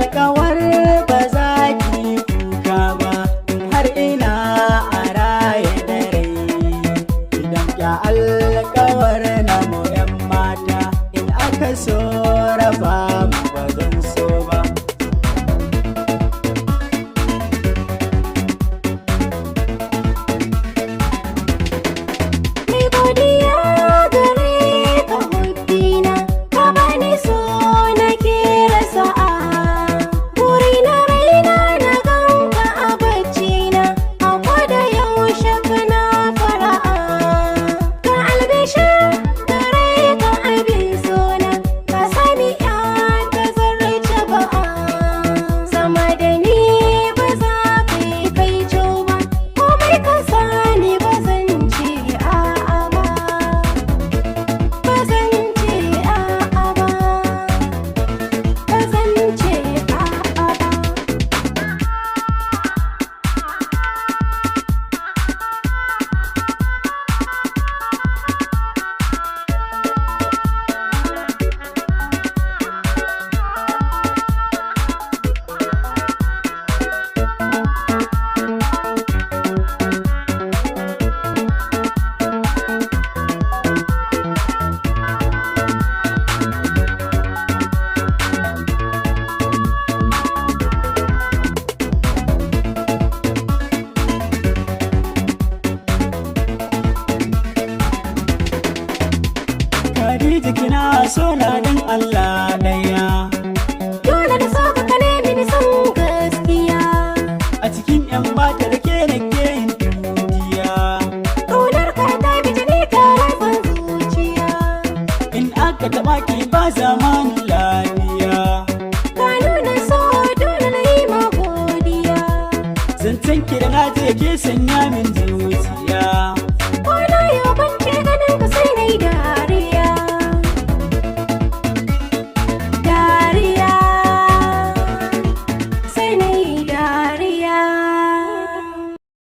alkawar ba za ki kuka ba har ina a raye da rai. Idan ya alkawar na mu 'yan mata in aka so raba mu ba zan so ba. Khadija kina so na dan Allah daya. Dole da so ka nemi da son gaskiya. A cikin 'yan mata da ke nake yin duniya. Ƙaunar ka ta bi jini ka rafin zuciya. In aka taɓa ki ba zamanin lafiya. Ka nuna so dole na yi ma godiya. Zancen ki da na je ke sanya min zuciya. Ko na yau ban ce ganin ka sai na yi da